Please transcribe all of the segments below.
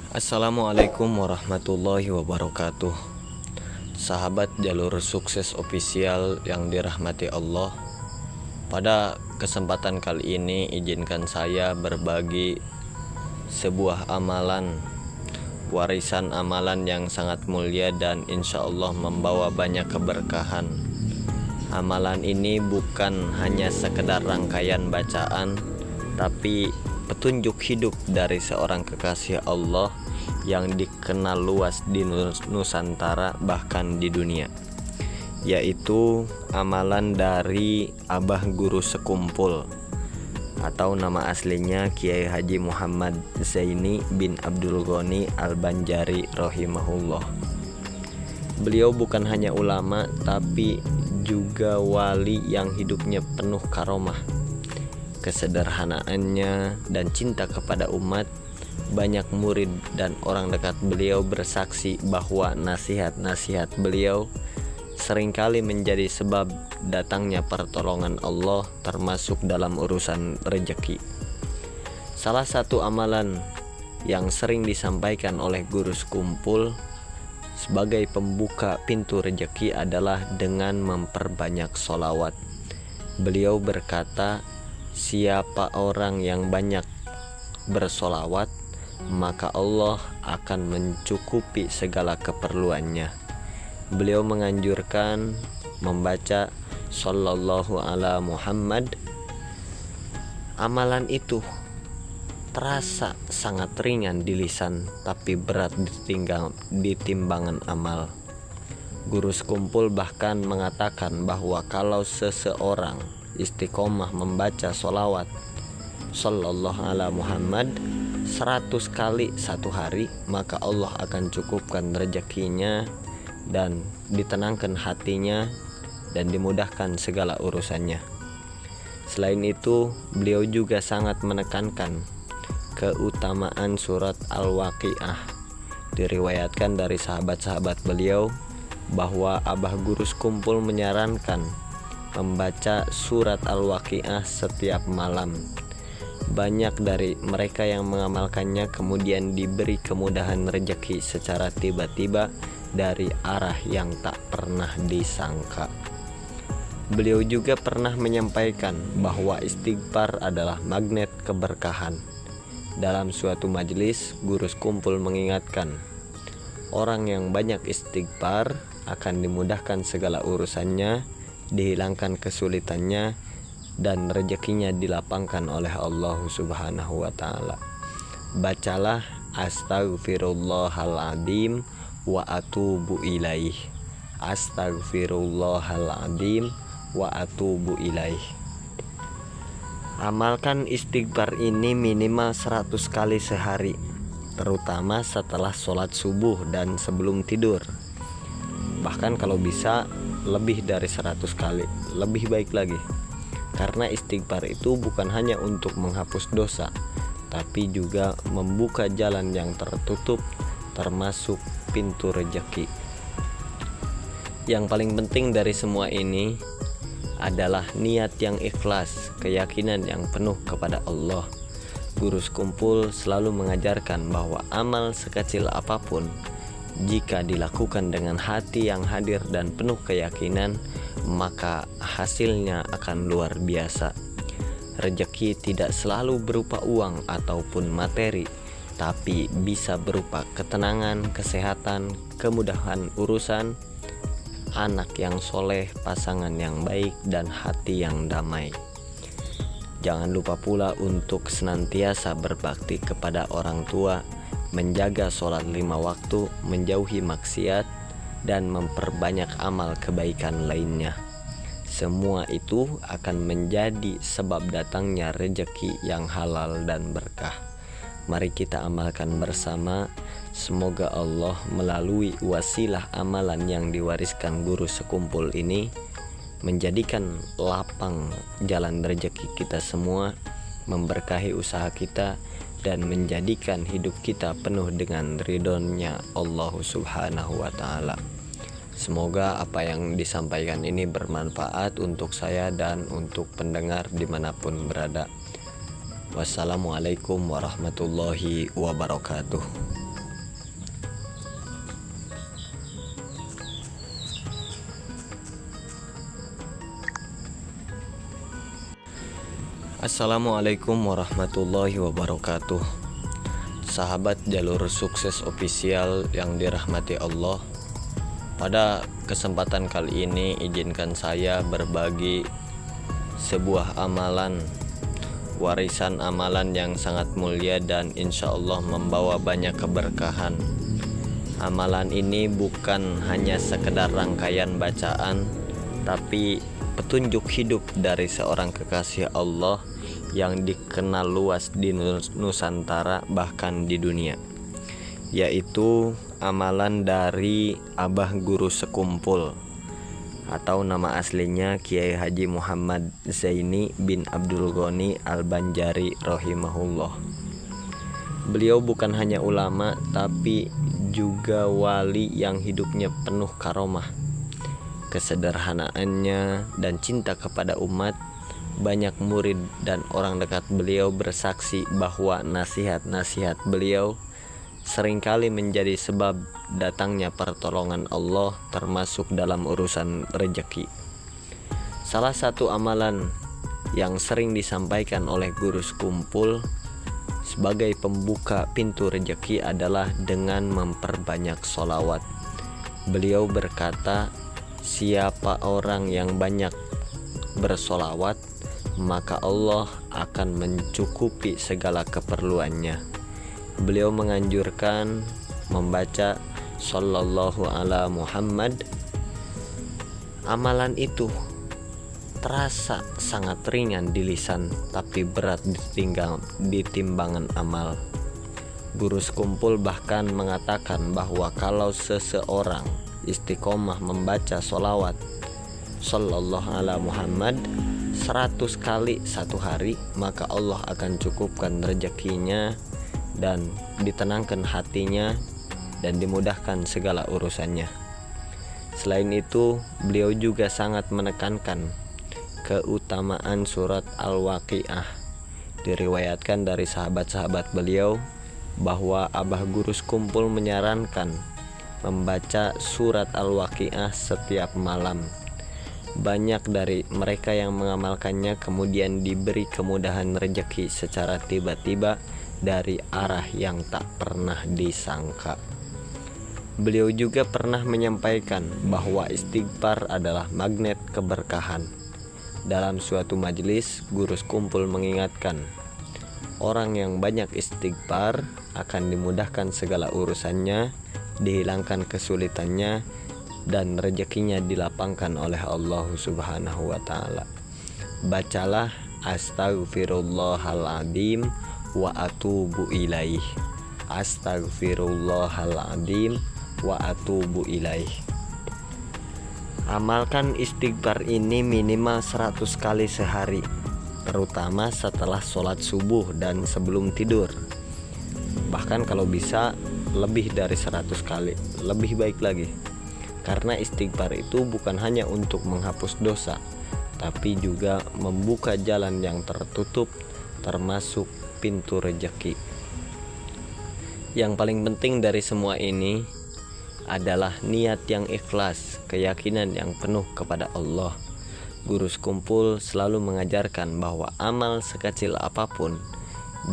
Assalamualaikum warahmatullahi wabarakatuh. Sahabat jalur sukses official yang dirahmati Allah, pada kesempatan kali ini izinkan saya berbagi sebuah amalan, warisan amalan yang sangat mulia dan insya Allah membawa banyak keberkahan. Amalan ini bukan hanya sekedar rangkaian bacaan, tapi petunjuk hidup dari seorang kekasih Allah yang dikenal luas di Nusantara bahkan di dunia, yaitu amalan dari Abah Guru Sekumpul atau nama aslinya Kiai Haji Muhammad Zaini bin Abdul Ghani Al-Banjari rahimahullah. Beliau bukan hanya ulama tapi juga wali yang hidupnya penuh karomah. Kesederhanaannya dan cinta kepada umat, banyak murid dan orang dekat beliau bersaksi bahwa nasihat-nasihat beliau seringkali menjadi sebab datangnya pertolongan Allah, termasuk dalam urusan rezeki. Salah satu amalan yang sering disampaikan oleh Guru Sekumpul sebagai pembuka pintu rezeki adalah dengan memperbanyak sholawat. Beliau berkata, siapa orang yang banyak bersolawat, maka Allah akan mencukupi segala keperluannya. Beliau menganjurkan membaca Sallallahu ala Muhammad. Amalan itu terasa sangat ringan di lisan, tapi berat di timbangan amal. Guru Sekumpul bahkan mengatakan bahwa kalau seseorang istiqomah membaca sholawat Sallallahu ala Muhammad 100 kali satu hari, maka Allah akan cukupkan rezekinya dan ditenangkan hatinya dan dimudahkan segala urusannya. Selain itu, beliau juga sangat menekankan keutamaan surat Al-Waqiah. Diriwayatkan dari sahabat-sahabat beliau bahwa Abah Guru Sekumpul menyarankan membaca surat Al-Waqiah setiap malam. Banyak dari mereka yang mengamalkannya kemudian diberi kemudahan rezeki secara tiba-tiba dari arah yang tak pernah disangka. Beliau juga pernah menyampaikan bahwa istighfar adalah magnet keberkahan. Dalam suatu majelis, Guru Sekumpul mengingatkan, orang yang banyak istighfar akan dimudahkan segala urusannya, dihilangkan kesulitannya, dan rezekinya dilapangkan oleh Allah Subhanahu wa Ta'ala. Bacalah Astaghfirullahaladzim wa atubu ilaih. Astaghfirullahaladzim wa atubu ilaih. Amalkan istighfar ini minimal 100 kali sehari, terutama setelah sholat subuh dan sebelum tidur. Bahkan kalau bisa lebih dari 100 kali, lebih baik lagi. Karena istighfar itu bukan hanya untuk menghapus dosa, tapi juga membuka jalan yang tertutup, termasuk pintu rezeki. Yang paling penting dari semua ini adalah niat yang ikhlas, keyakinan yang penuh kepada Allah. Guru Sekumpul selalu mengajarkan bahwa amal sekecil apapun, jika dilakukan dengan hati yang hadir dan penuh keyakinan, maka hasilnya akan luar biasa. Rezeki tidak selalu berupa uang ataupun materi, tapi bisa berupa ketenangan, kesehatan, kemudahan urusan, anak yang soleh, pasangan yang baik, dan hati yang damai. Jangan lupa pula untuk senantiasa berbakti kepada orang tua, menjaga sholat 5 waktu, menjauhi maksiat, dan memperbanyak amal kebaikan lainnya. Semua itu akan menjadi sebab datangnya rezeki yang halal dan berkah. Mari kita amalkan bersama. Semoga Allah melalui wasilah amalan yang diwariskan Guru Sekumpul ini menjadikan lapang jalan rezeki kita semua, memberkahi usaha kita, dan menjadikan hidup kita penuh dengan ridhonya Allah Subhanahu wa Ta'ala. Semoga apa yang disampaikan ini bermanfaat untuk saya dan untuk pendengar dimanapun berada. Wassalamualaikum warahmatullahi wabarakatuh. Assalamualaikum warahmatullahi wabarakatuh. Sahabat jalur sukses official yang dirahmati Allah, pada kesempatan kali ini izinkan saya berbagi sebuah amalan, warisan amalan yang sangat mulia dan insya Allah membawa banyak keberkahan. Amalan ini bukan hanya sekedar rangkaian bacaan, tapi petunjuk hidup dari seorang kekasih Allah yang dikenal luas di Nusantara bahkan di dunia, yaitu amalan dari Abah Guru Sekumpul atau nama aslinya Kiai Haji Muhammad Zaini bin Abdul Ghani Al-Banjari rahimahullah. Beliau bukan hanya ulama tapi juga wali yang hidupnya penuh karomah. Kesederhanaannya dan cinta kepada umat, banyak murid dan orang dekat beliau bersaksi bahwa nasihat-nasihat beliau seringkali menjadi sebab datangnya pertolongan Allah, termasuk dalam urusan rejeki. Salah satu amalan yang sering disampaikan oleh Guru Sekumpul sebagai pembuka pintu rejeki adalah dengan memperbanyak sholawat. Beliau berkata, siapa orang yang banyak bersolawat, maka Allah akan mencukupi segala keperluannya. Beliau menganjurkan membaca Sallallahu ala Muhammad. Amalan itu terasa sangat ringan di lisan, tapi berat di timbangan amal. Guru Sekumpul bahkan mengatakan bahwa kalau seseorang istiqomah membaca sholawat Sallallahu ala Muhammad 100 kali satu hari, maka Allah akan cukupkan rezekinya dan ditenangkan hatinya dan dimudahkan segala urusannya. Selain itu, beliau juga sangat menekankan keutamaan surat Al-Waqiah. Diriwayatkan dari sahabat-sahabat beliau bahwa Abah Guru Sekumpul menyarankan membaca surat Al-Waqiah setiap malam. Banyak dari mereka yang mengamalkannya kemudian diberi kemudahan rezeki secara tiba-tiba dari arah yang tak pernah disangka. Beliau juga pernah menyampaikan bahwa istighfar adalah magnet keberkahan. Dalam suatu majelis, Guru Sekumpul mengingatkan, orang yang banyak istighfar akan dimudahkan segala urusannya, dihilangkan kesulitannya, dan rezekinya dilapangkan oleh Allah Subhanahu wa Ta'ala. Bacalah Astaghfirullahaladzim wa atubu ilaih. Astaghfirullahaladzim wa atubu ilaih. Amalkan istighfar ini minimal 100 kali sehari, terutama setelah sholat subuh dan sebelum tidur. Bahkan kalau bisa lebih dari 100 kali, lebih baik lagi. Karena istighfar itu bukan hanya untuk menghapus dosa, tapi juga membuka jalan yang tertutup, termasuk pintu rejeki. Yang paling penting dari semua ini adalah niat yang ikhlas, keyakinan yang penuh kepada Allah. Guru Sekumpul selalu mengajarkan bahwa amal sekecil apapun,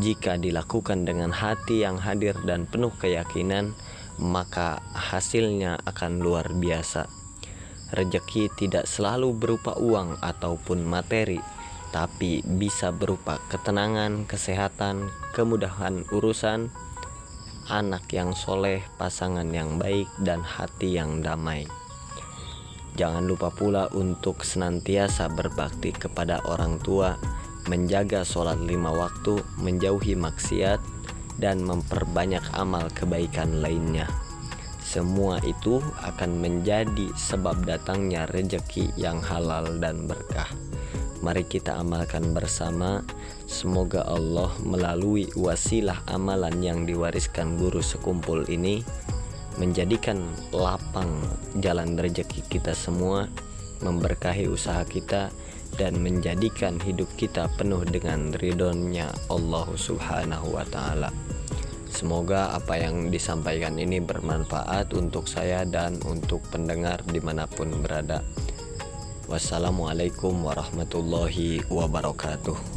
jika dilakukan dengan hati yang hadir dan penuh keyakinan, maka hasilnya akan luar biasa. Rezeki tidak selalu berupa uang ataupun materi, tapi bisa berupa ketenangan, kesehatan, kemudahan urusan, anak yang soleh, pasangan yang baik, dan hati yang damai. Jangan lupa pula untuk senantiasa berbakti kepada orang tua, menjaga sholat 5 waktu, menjauhi maksiat, dan memperbanyak amal kebaikan lainnya. Semua itu akan menjadi sebab datangnya rezeki yang halal dan berkah. Mari kita amalkan bersama. Semoga Allah melalui wasilah amalan yang diwariskan Guru Sekumpul ini menjadikan lapang jalan rezeki kita semua, memberkahi usaha kita, dan menjadikan hidup kita penuh dengan ridhonya Allah Subhanahu wa Ta'ala. Semoga apa yang disampaikan ini bermanfaat untuk saya dan untuk pendengar dimanapun berada. Wassalamualaikum warahmatullahi wabarakatuh.